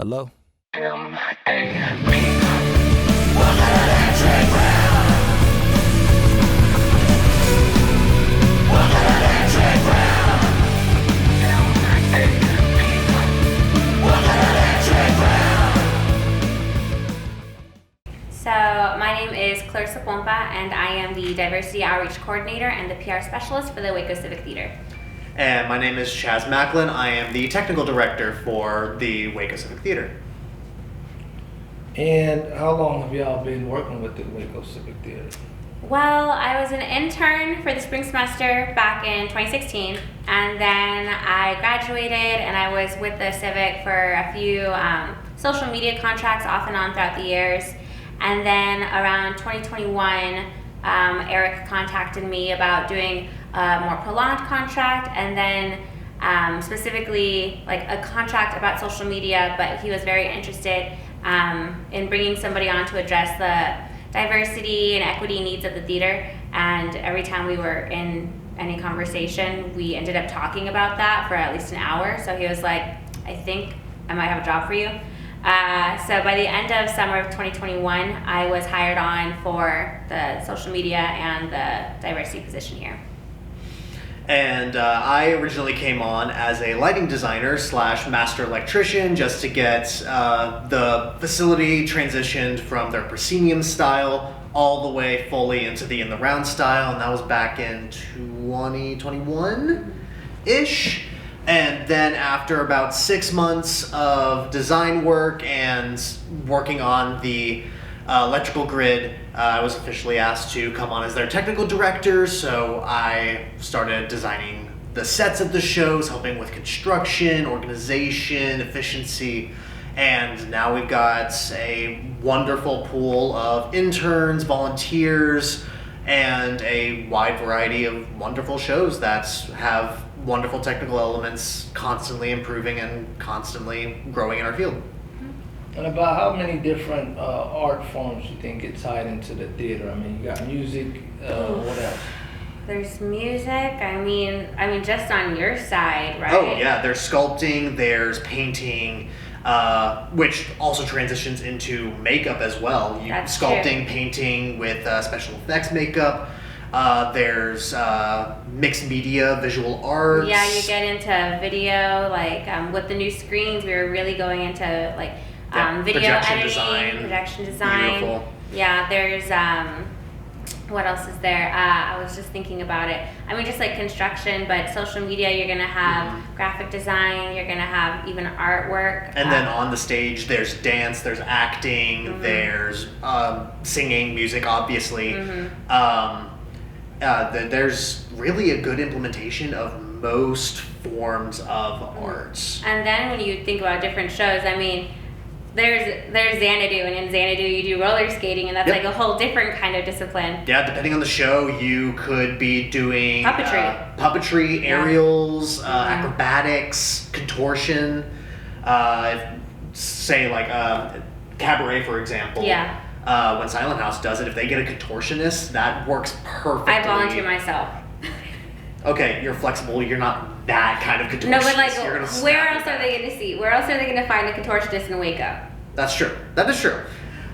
Hello? So my name is Clarissa and I am the Diversity Outreach Coordinator and the PR Specialist for the Waco Civic Theatre. And my name is Chaz Macklin. I am the Technical Director for the Waco Civic Theatre. And how long have y'all been working with the Waco Civic Theatre? Well, I was an intern for the spring semester back in 2016, and then I graduated and I was with the Civic for a few social media contracts off and on throughout the years. And then around 2021, Eric contacted me about doing a more prolonged contract, and then specifically like a contract about social media, but he was very interested in bringing somebody on to address the diversity and equity needs of the theater. And every time we were in any conversation, we ended up talking about that for at least an hour. So he was like, I think I might have a job for you. So by the end of summer of 2021, I was hired on for the social media and the diversity position here. And I originally came on as a lighting designer / master electrician just to get the facility transitioned from their proscenium style all the way fully into the in the round style, and that was back in 2021-ish. And then after about 6 months of design work and working on the electrical grid, I was officially asked to come on as their technical director. So I started designing the sets of the shows, helping with construction, organization, efficiency. And now we've got a wonderful pool of interns, volunteers, and a wide variety of wonderful shows that have wonderful technical elements, constantly improving and constantly growing in our field. And about how many different art forms you think get tied into the theater? I mean, you got music, what else? There's music. I mean, just on your side, right? Oh yeah, there's sculpting, there's painting, which also transitions into makeup as well. That's sculpting, true. Painting with special effects makeup. There's mixed media, visual arts. Yeah, you get into video, like with the new screens, we were really going into like video projection editing, projection design. Beautiful. Yeah, there's what else is there? I was just thinking about it. I mean, just like construction, but social media, you're gonna have graphic design, you're gonna have even artwork. And then on the stage, there's dance, there's acting, there's singing, music, obviously. There's really a good implementation of most forms of art. And then when you think about different shows, I mean, there's Xanadu, and in Xanadu you do roller skating, and that's like a whole different kind of discipline. Yeah, depending on the show, you could be doing Puppetry. Aerials, acrobatics, contortion. Say like cabaret, for example. Yeah. When Silent House does it, if they get a contortionist, that works perfectly. I volunteer myself. Okay, you're flexible. You're not that kind of contortionist. No, but like, You're gonna where snap else your are they back. going to see? Where else are they going to find a contortionist in Waco? That's true. That is true.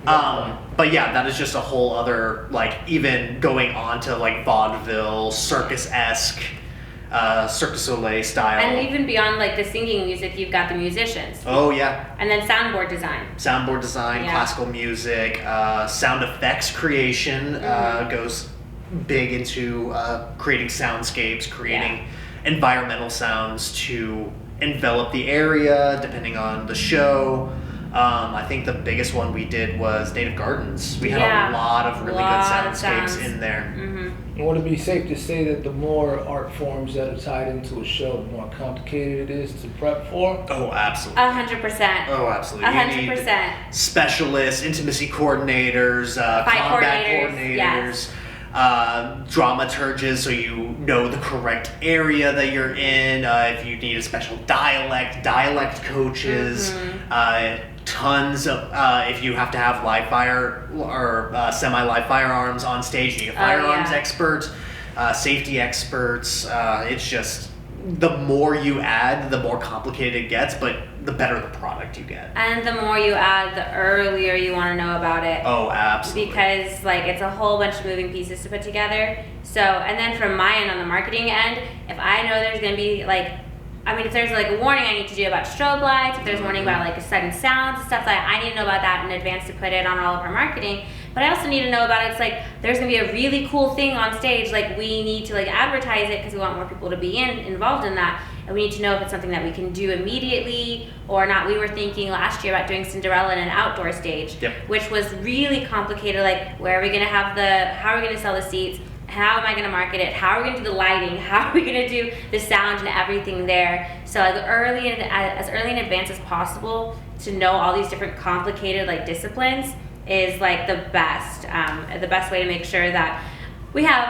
But yeah, that is just a whole other, like, even going on to like vaudeville, circus-esque, Cirque du Soleil style. And even beyond like the singing music, you've got the musicians. Oh yeah. And then soundboard design. Soundboard design, classical music, sound effects creation goes big into creating soundscapes, creating environmental sounds to envelop the area depending on the show. I think the biggest one we did was Native Gardens. We had a lot of really good soundscapes in there. And would it be safe to say that the more art forms that are tied into a show, the more complicated it is to prep for? Oh, absolutely. 100%. Oh, absolutely. 100%. You need specialists, intimacy coordinators, combat coordinators, dramaturges, so you know the correct area that you're in. If you need a special dialect coaches. Tons of, if you have to have live fire or semi-live firearms on stage, you need a firearms expert, safety experts. It's just the more you add, the more complicated it gets, but the better the product you get. And the more you add, the earlier you want to know about it. Oh, absolutely. Because like it's a whole bunch of moving pieces to put together. So, and then from my end, on the marketing end, if I know there's going to be like, I mean, if there's like a warning I need to do about strobe lights, if there's a warning about like sudden sounds and stuff like that, I need to know about that in advance to put it on all of our marketing. But I also need to know about it. It's like there's gonna be a really cool thing on stage. Like we need to like advertise it because we want more people to be involved in that. And we need to know if it's something that we can do immediately or not. We were thinking last year about doing Cinderella in an outdoor stage, which was really complicated. Like where are we gonna have how are we gonna sell the seats? How am I going to market it? How are we going to do the lighting? How are we going to do the sound and everything there? So like as early in advance as possible to know all these different complicated like disciplines is like the best way to make sure that we have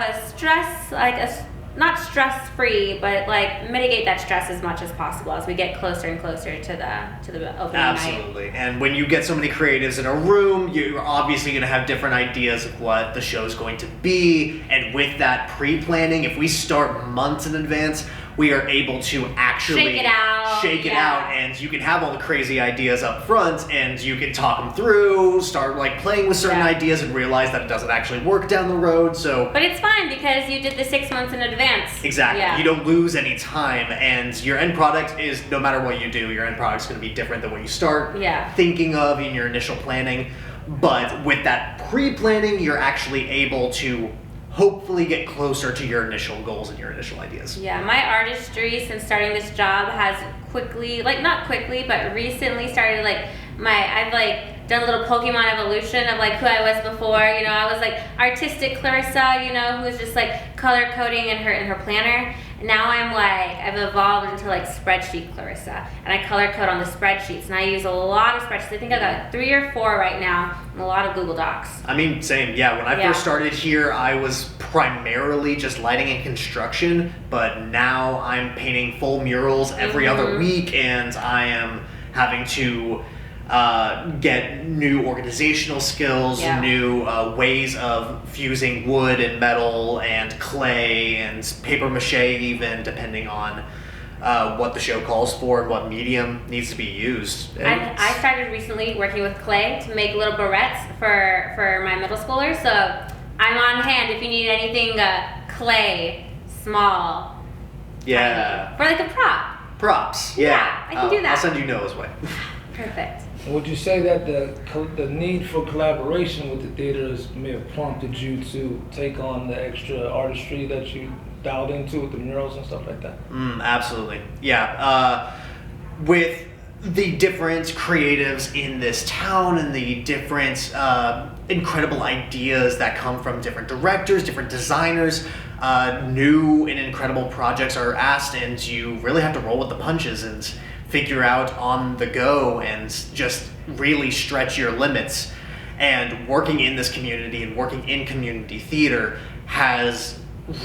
not stress free, but like mitigate that stress as much as possible as we get closer and closer to the opening night. Absolutely. And when you get so many creatives in a room, you're obviously going to have different ideas of what the show's going to be. And with that pre-planning, if we start months in advance, we are able to actually shake it out, and you can have all the crazy ideas up front, and you can talk them through, start like playing with certain ideas, and realize that it doesn't actually work down the road. So, but it's fine because you did the 6 months in advance. Exactly. Yeah. You don't lose any time, and your end product is, no matter what you do, your end product's going to be different than what you start thinking of in your initial planning. But with that pre-planning, you're actually able to hopefully get closer to your initial goals and your initial ideas. Yeah, my artistry since starting this job has quickly, like not quickly, but recently started like I've like done a little Pokemon evolution of like who I was before. You know, I was like artistic Clarissa, you know, who was just like color coding in her planner. Now I've evolved into like spreadsheet Clarissa, and I color code on the spreadsheets, and I use a lot of spreadsheets. I think I've got 3 or 4 right now, and a lot of Google Docs. I mean, same. Yeah, when I first started here, I was primarily just lighting and construction, but now I'm painting full murals every other week, and I am having to get new organizational skills, new ways of fusing wood and metal and clay and paper mache, even depending on what the show calls for and what medium needs to be used. I started recently working with clay to make little barrettes for my middle schoolers, so I'm on hand if you need anything clay, small, tiny, for like a prop. Props, I can do that. I'll send you Noah's way. Perfect. Would you say that the need for collaboration with the theaters may have prompted you to take on the extra artistry that you dialed into with the murals and stuff like that? Absolutely. Yeah. With the different creatives in this town and the different incredible ideas that come from different directors, different designers, new and incredible projects are asked, and you really have to roll with the punches and figure out on the go and just really stretch your limits. And working in this community and working in community theater has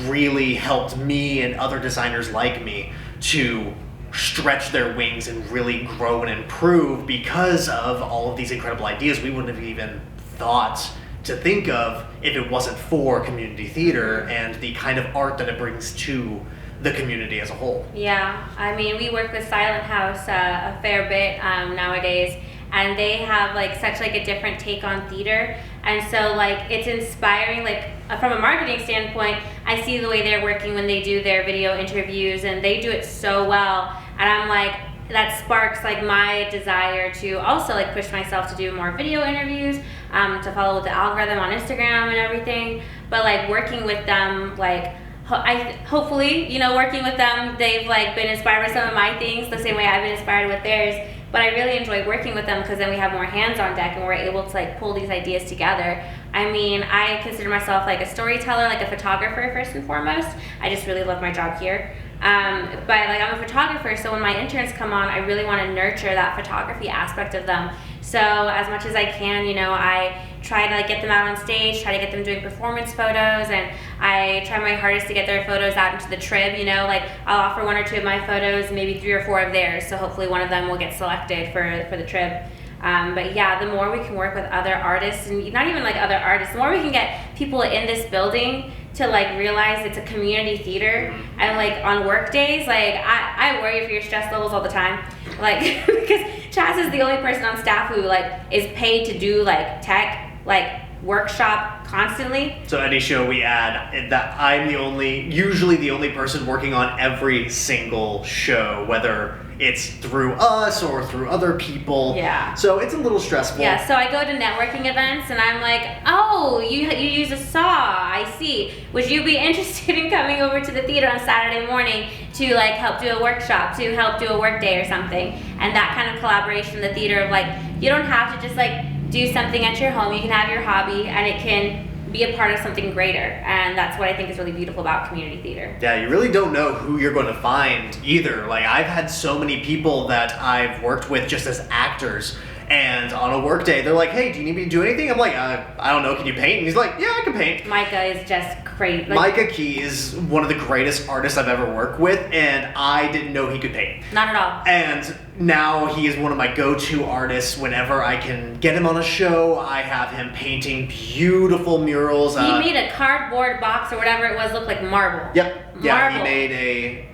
really helped me and other designers like me to stretch their wings and really grow and improve because of all of these incredible ideas we wouldn't have even thought to think of if it wasn't for community theater and the kind of art that it brings to the community as a whole. Yeah, I mean, we work with Silent House a fair bit nowadays, and they have like such like a different take on theater, and so like it's inspiring. Like from a marketing standpoint, I see the way they're working when they do their video interviews, and they do it so well, and I'm like, that sparks like my desire to also like push myself to do more video interviews, to follow with the algorithm on Instagram and everything. But like working with them, like hopefully, you know, working with them, they've like been inspired by some of my things the same way I've been inspired with theirs. But I really enjoy working with them because then we have more hands on deck and we're able to like pull these ideas together. I mean, I consider myself like a storyteller, like a photographer first and foremost. I just really love my job here. But like I'm a photographer, so when my interns come on, I really want to nurture that photography aspect of them. So as much as I can, you know, I try to like get them out on stage, try to get them doing performance photos, and I try my hardest to get their photos out into the trib, you know, like I'll offer 1 or 2 of my photos, maybe 3 or 4 of theirs, so hopefully one of them will get selected for the trib. But yeah, the more we can work with other artists, and not even like other artists, the more we can get people in this building to like realize it's a community theater. And like on work days, like I worry for your stress levels all the time, like because Chaz is the only person on staff who like is paid to do like tech, like workshop constantly. So any show we add, that I'm usually the only person working on every single show, whether it's through us or through other people. Yeah. So it's a little stressful. Yeah, so I go to networking events and I'm like, oh, you use a saw, I see. Would you be interested in coming over to the theater on Saturday morning to like help do a workshop, to help do a work day or something? And that kind of collaboration in the theater of like, you don't have to just like do something at your home. You can have your hobby and it can be a part of something greater. And that's what I think is really beautiful about community theater. Yeah, you really don't know who you're going to find either. Like, I've had so many people that I've worked with just as actors, and on a work day, they're like, hey, do you need me to do anything? I'm like, I don't know, can you paint? And he's like, yeah, I can paint. Micah is just crazy. Like, Micah Key is one of the greatest artists I've ever worked with, and I didn't know he could paint. Not at all. And now he is one of my go-to artists. Whenever I can get him on a show, I have him painting beautiful murals. He made a cardboard box or whatever it was look like marble. Yep. Yeah, Marble.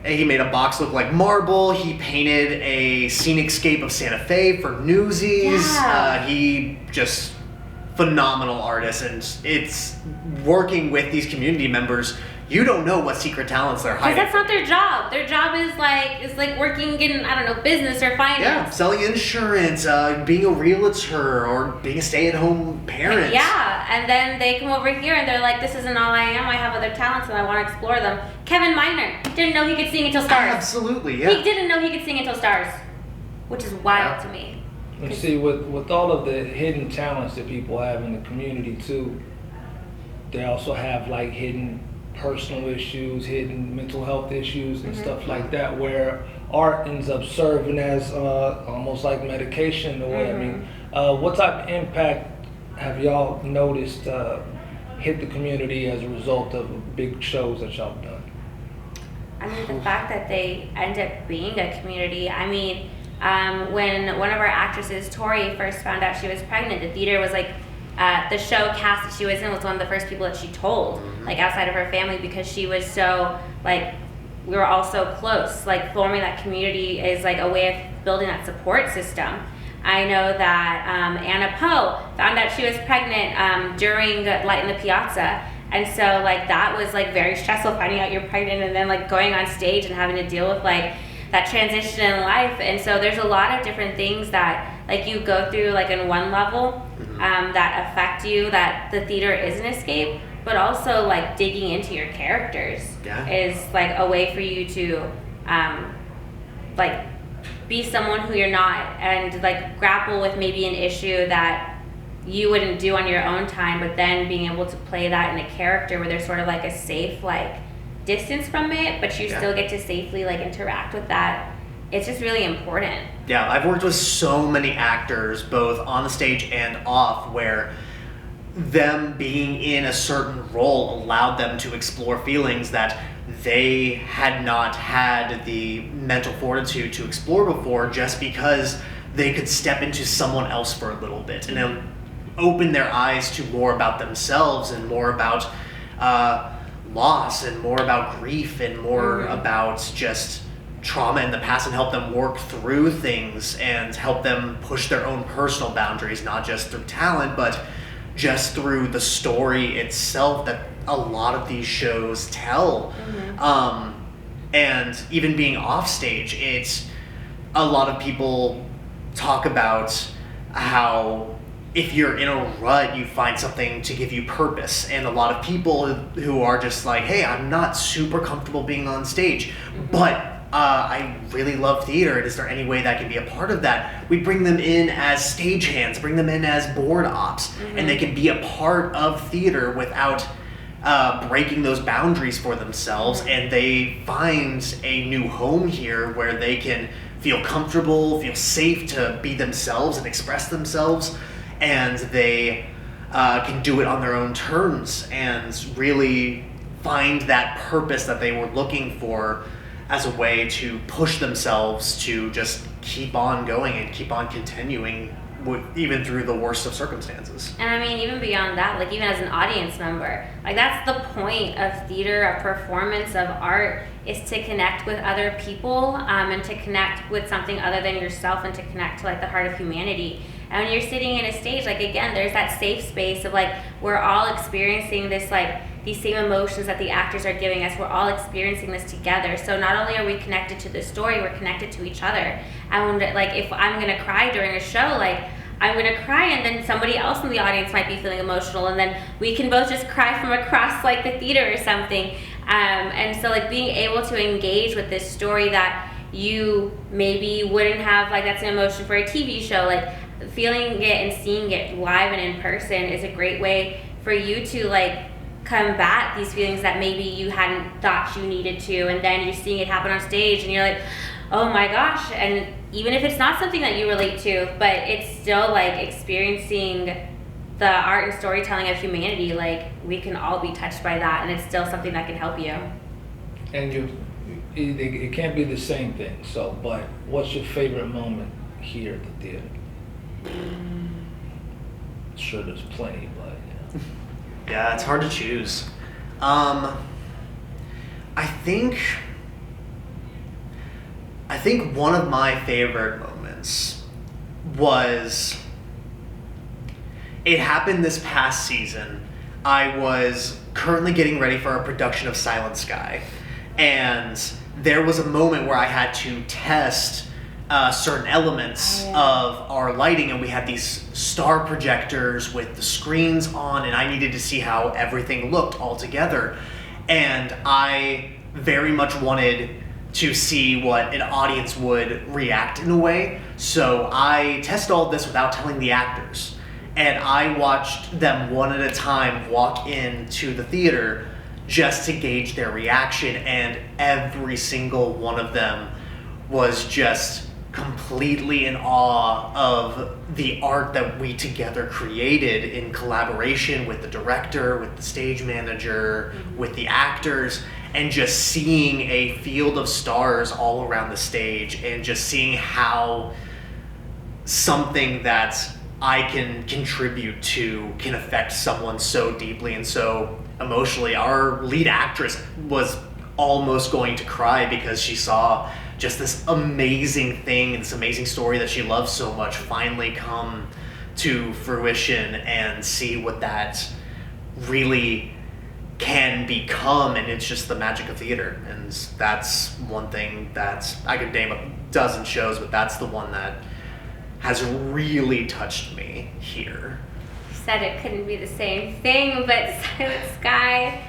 he made a box look like marble. He painted a scenic scape of Santa Fe for Newsies. Yeah. He just phenomenal artist, and it's working with these community members. You don't know what secret talents they're Because hiding. that's not their job. Their job is like working in, I don't know, business or Yeah, finance. selling insurance, being a realtor, or being a stay-at-home parent. Yeah, and then they come over here and they're like, this isn't all I am. I have other talents and I want to explore them. Kevin Miner didn't know he could sing until Stars. Absolutely, yeah. He didn't know he could sing until Stars, which is wild to me. And see, with all of the hidden talents that people have in the community too, they also have like hidden personal issues, hidden mental health issues and stuff like that, where art ends up serving as almost like medication in a way. I mean, what type of impact have y'all noticed hit the community as a result of big shows that y'all have done? I mean, the fact that they end up being a community. I mean, when one of our actresses, Tori, first found out she was pregnant, the theater was like, the show cast that she was in was one of the first people that she told, like outside of her family, because she was so, like, we were all so close. Like, forming that community is like a way of building that support system. I know that Anna Poe found out she was pregnant during Light in the Piazza. And so, like, that was, like, very stressful, finding out you're pregnant and then, like, going on stage and having to deal with, like, that transition in life. And so there's a lot of different things that, like, you go through, like, in one level that affect you, that the theater is an escape, but also, like, digging into your characters is, like, a way for you to, like, be someone who you're not and, like, grapple with maybe an issue that you wouldn't do on your own time, but then being able to play that in a character where there's sort of like a safe like distance from it, but you still get to safely like interact with that. It's just really important. Yeah, I've worked with so many actors, both on the stage and off, where them being in a certain role allowed them to explore feelings that they had not had the mental fortitude to explore before, just because they could step into someone else for a little bit and open their eyes to more about themselves and more about loss and more about grief and more about just trauma in the past, and help them work through things and help them push their own personal boundaries, not just through talent, but just through the story itself that a lot of these shows tell. And even being off stage, it's a lot of people talk about how if you're in a rut, you find something to give you purpose. And a lot of people who are just like, hey, I'm not super comfortable being on stage, but I really love theater, and is there any way that I can be a part of that? We bring them in as stagehands, bring them in as board ops, and they can be a part of theater without breaking those boundaries for themselves, and they find a new home here where they can feel comfortable, feel safe to be themselves and express themselves, and they can do it on their own terms and really find that purpose that they were looking for as a way to push themselves to just keep on going and keep on continuing even through the worst of circumstances. And I mean, even beyond that, like even as an audience member, like that's the point of theater, of performance, of art, is to connect with other people, and to connect with something other than yourself, and to connect to like the heart of humanity. And when you're sitting in a stage, like again, there's that safe space of like, we're all experiencing this, like these same emotions that the actors are giving us, we're all experiencing this together. So not only are we connected to the story, we're connected to each other. And when, like if I'm gonna cry during a show, like I'm gonna cry, and then somebody else in the audience might be feeling emotional, and then we can both just cry from across like the theater or something. And so like being able to engage with this story that you maybe wouldn't have, like that's an emotion for a TV show, like feeling it and seeing it live and in person is a great way for you to like combat these feelings that maybe you hadn't thought you needed to, and then you're seeing it happen on stage and you're like, oh my gosh. And even if it's not something that you relate to, but it's still like experiencing the art and storytelling of humanity, like we can all be touched by that, and it's still something that can help you. And it can't be the same thing, so, but what's your favorite moment here at the theater? Sure, there's plenty, but yeah. Yeah, it's hard to choose. I think one of my favorite moments was, it happened this past season. I was currently getting ready for a production of Silent Sky, and there was a moment where I had to test certain elements of our lighting, and we had these star projectors with the screens on, and I needed to see how everything looked all together. And I very much wanted to see what an audience would react in a way. So I tested all this without telling the actors. And I watched them one at a time walk into the theater just to gauge their reaction. And every single one of them was just completely in awe of the art that we together created in collaboration with the director, with the stage manager, with the actors, and just seeing a field of stars all around the stage, and just seeing how something that I can contribute to can affect someone so deeply and so emotionally. Our lead actress was almost going to cry because she saw just this amazing thing and this amazing story that she loves so much finally come to fruition, and see what that really can become. And it's just the magic of theater. And that's one thing that I could name a dozen shows, but that's the one that has really touched me here. You said it couldn't be the same thing, but Silent Sky,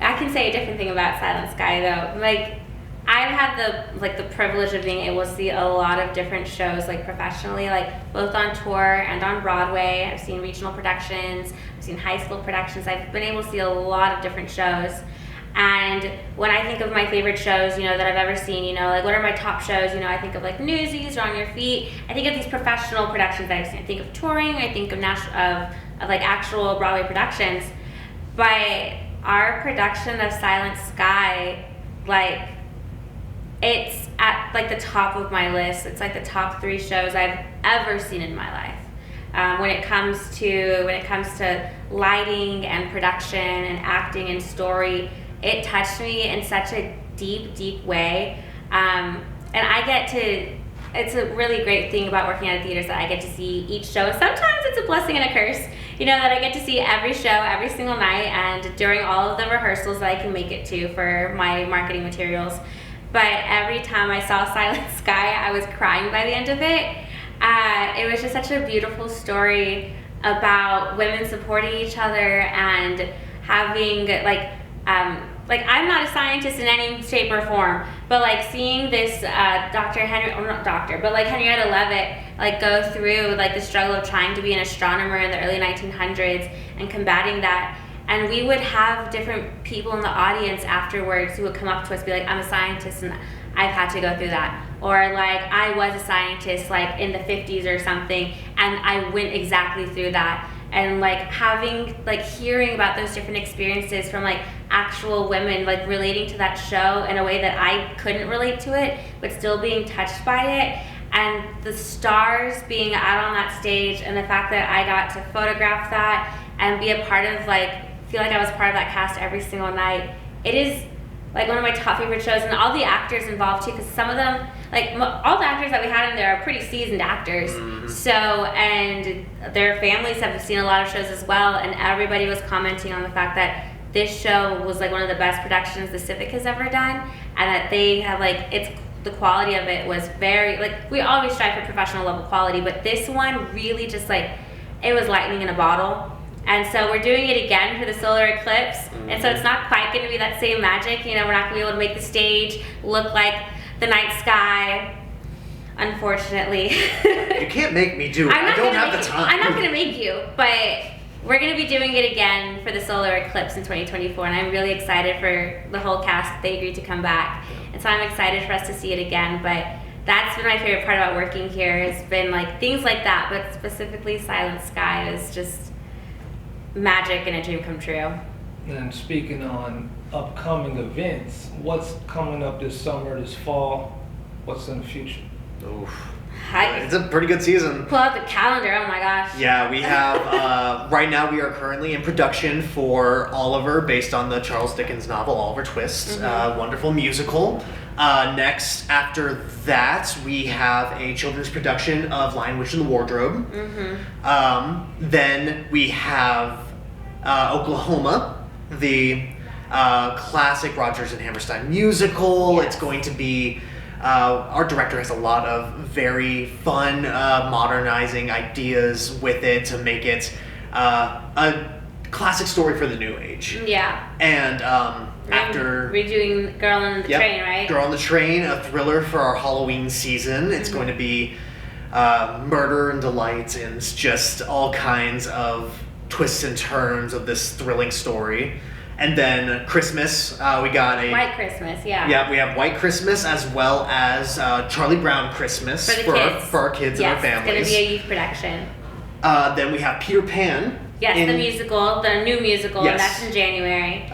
I can say a different thing about Silent Sky though. Like, I've had the privilege of being able to see a lot of different shows, like professionally, like both on tour and on Broadway. I've seen regional productions, I've seen high school productions. I've been able to see a lot of different shows. And when I think of my favorite shows, that I've ever seen, like what are my top shows, I think of like Newsies or On Your Feet. I think of these professional productions that I've seen. I think of touring, I think of like actual Broadway productions. But our production of Silent Sky, like, it's at like the top of my list. It's like the top 3 shows I've ever seen in my life. When it comes to lighting and production and acting and story, it touched me in such a deep, deep way. And it's a really great thing about working at a theater is that I get to see each show. Sometimes it's a blessing and a curse, that I get to see every show, every single night, and during all of the rehearsals that I can make it to for my marketing materials. But every time I saw Silent Sky, I was crying by the end of it. It was just such a beautiful story about women supporting each other and having I'm not a scientist in any shape or form, but like seeing this Henrietta Leavitt go through the struggle of trying to be an astronomer in the early 1900s and combating that. And we would have different people in the audience afterwards who would come up to us and be like, I'm a scientist and I've had to go through that. Or I was a scientist in the 50s or something, and I went exactly through that. And hearing about those different experiences from actual women relating to that show in a way that I couldn't relate to it, but still being touched by it. and the stars being out on that stage, and the fact that I got to photograph that and be a part of, like, feel like I was part of that cast every single night. It is like one of my top favorite shows, and all the actors involved too, because some of them, like all the actors that we had in there are pretty seasoned actors. So, and their families have seen a lot of shows as well, and everybody was commenting on the fact that this show was like one of the best productions the Civic has ever done, and that they have like, the quality of it was very, like, we always strive for professional level quality, but this one really just like, it was lightning in a bottle. And so we're doing it again for the solar eclipse, and so it's not quite going to be that same magic. You know, we're not going to be able to make the stage look like the night sky, unfortunately. You can't make me do it. I don't have the time. I'm not going to make you, but we're going to be doing it again for the solar eclipse in 2024, and I'm really excited for the whole cast. They agreed to come back, and so I'm excited for us to see it again. But that's been my favorite part about working here, has been like things like that, but specifically Silent Sky is just magic and a dream come true. And speaking on upcoming events, what's coming up this summer, this fall? What's in the future? Oof. It's a pretty good season. Pull out the calendar, oh my gosh. Yeah, we have, right now we are currently in production for Oliver, based on the Charles Dickens novel Oliver Twist. Wonderful musical. Next, after that, we have a children's production of Lion, Witch, and the Wardrobe. Then we have Oklahoma, the classic Rodgers and Hammerstein musical. Yes. It's going to be, our director has a lot of very fun modernizing ideas with it to make it a classic story for the new age. Yeah. And after we're doing Girl on the Train, right? Girl on the Train, a thriller for our Halloween season. It's going to be murder and delight and just all kinds of twists and turns of this thrilling story. And then Christmas, we got a White Christmas, yeah. Yeah, we have White Christmas as well as Charlie Brown Christmas For the kids. For our kids and our families. It's going to be a youth production. Then we have Peter Pan. Yes, the musical, the new musical, and that's in January.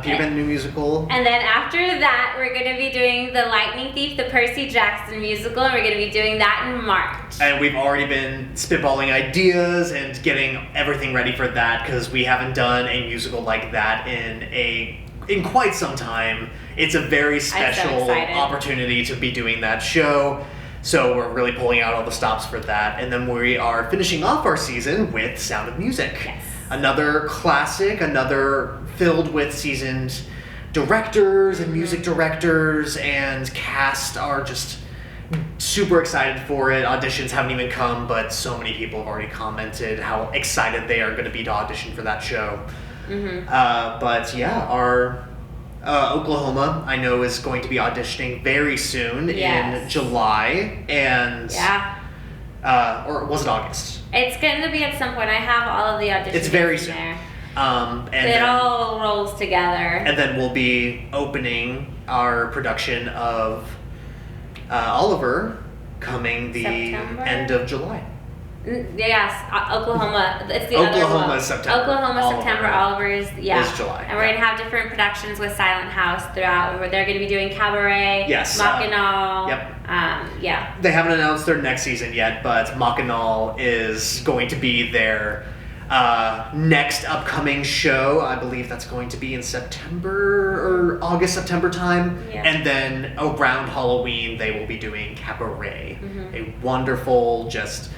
Peter Pan, the new musical. And then after that, we're going to be doing The Lightning Thief, the Percy Jackson musical, and we're going to be doing that in March. And we've already been spitballing ideas and getting everything ready for that, because we haven't done a musical like that in quite some time. It's a very special opportunity to be doing that show. So we're really pulling out all the stops for that. And then we are finishing off our season with Sound of Music. Yes. Another classic, another filled with seasoned directors and music directors, and cast are just super excited for it. Auditions haven't even come, but so many people have already commented how excited they are going to be to audition for that show. But yeah, our Oklahoma, I know, is going to be auditioning very soon in July, and or was it August? It's going to be at some point. I have all of the auditions. It's very soon. There. And it all rolls together. And then we'll be opening our production of Oliver coming the September? end of July. Yes, Oklahoma. It's the Oklahoma other one. is September. Oklahoma, Oliver September. Oliver is July. And we're gonna have different productions with Silent House throughout. Where they're gonna be doing Cabaret, Mackinac. They haven't announced their next season yet, but Mackinac is going to be their next upcoming show. I believe that's going to be in September or August, September time. Yeah. And then around Halloween, they will be doing Cabaret, a wonderful, just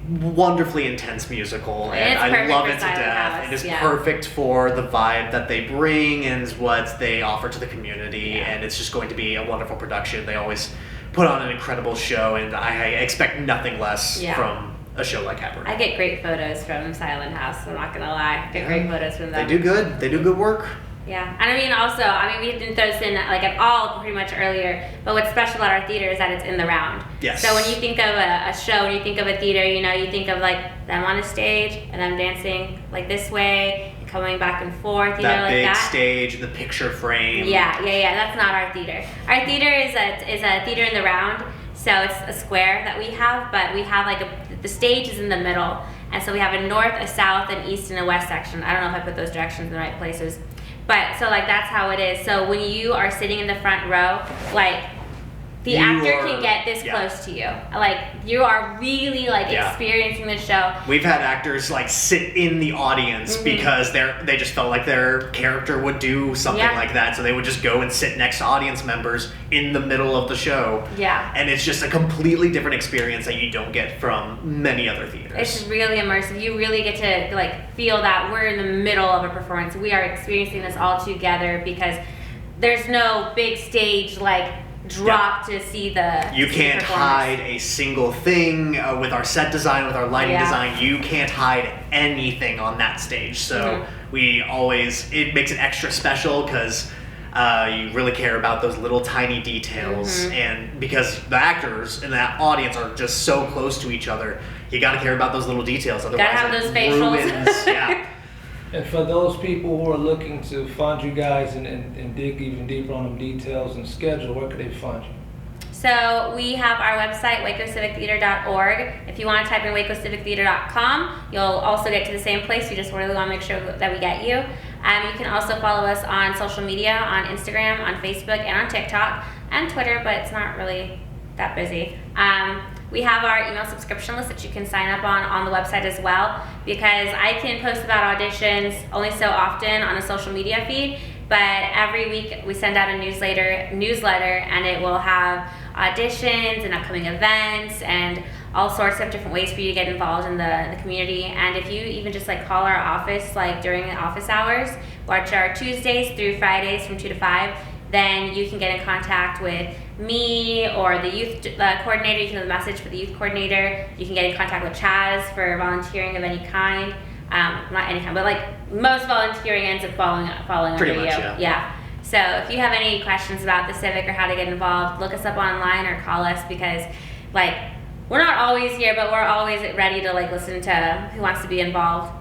wonderfully intense musical, and I love it to death. It is perfect for the vibe that they bring and what they offer to the community, and it's just going to be a wonderful production. They always put on an incredible show, and I expect nothing less from a show like Cabaret. I get great photos from Silent House, I'm not gonna lie. I get great photos from them. They do good. They do good work. Yeah, and I mean also, we didn't throw this in like at all pretty much earlier, but what's special about our theater is that it's in the round. Yes. So when you think of a show, when you think of a theater, you know, you think of like them on a stage and them dancing like this way, and coming back and forth, you know, like big that. Stage, the picture frame. Yeah, that's not our theater. Our theater is a theater in the round, so it's a square that we have, but we have like the stage is in the middle, and so we have a north, a south, an east, and a west section. I don't know if I put those directions in the right places. But so like that's how it is. So when you are sitting in the front row, like the actor can get this close to you. Like, you are really like experiencing the show. We've had actors like sit in the audience because they just felt like their character would do something like that, so they would just go and sit next to audience members in the middle of the show. Yeah. And it's just a completely different experience that you don't get from many other theaters. It's really immersive. You really get to like feel that we're in the middle of a performance. We are experiencing this all together because there's no big stage like drop to see the you can't hide a single thing with our set design, with our lighting design. You can't hide anything on that stage, so it makes it extra special because you really care about those little tiny details, and because the actors in that audience are just so close to each other, you got to care about those little details, otherwise gotta have those facials. And for those people who are looking to find you guys and dig even deeper on them details and schedule, where could they find you? So we have our website, wacocivictheater.org. If you want to type in wacocivictheater.com, you'll also get to the same place. We just really want to make sure that we get you. You can also follow us on social media, on Instagram, on Facebook, and on TikTok, and Twitter, but it's not really that busy. We have our email subscription list that you can sign up on the website as well, because I can post about auditions only so often on a social media feed, but every week we send out a newsletter, and it will have auditions and upcoming events and all sorts of different ways for you to get involved in the community. And if you even just like call our office like during the office hours, which are Tuesdays through Fridays from 2 to 5, then you can get in contact with me or the youth coordinator. You can leave a message for the youth coordinator. You can get in contact with Chaz for volunteering of any kind. Not any kind, but like most volunteering ends up falling Pretty under much, you. Yeah. So if you have any questions about the Civic or how to get involved, look us up online or call us, because like we're not always here, but we're always ready to like listen to who wants to be involved.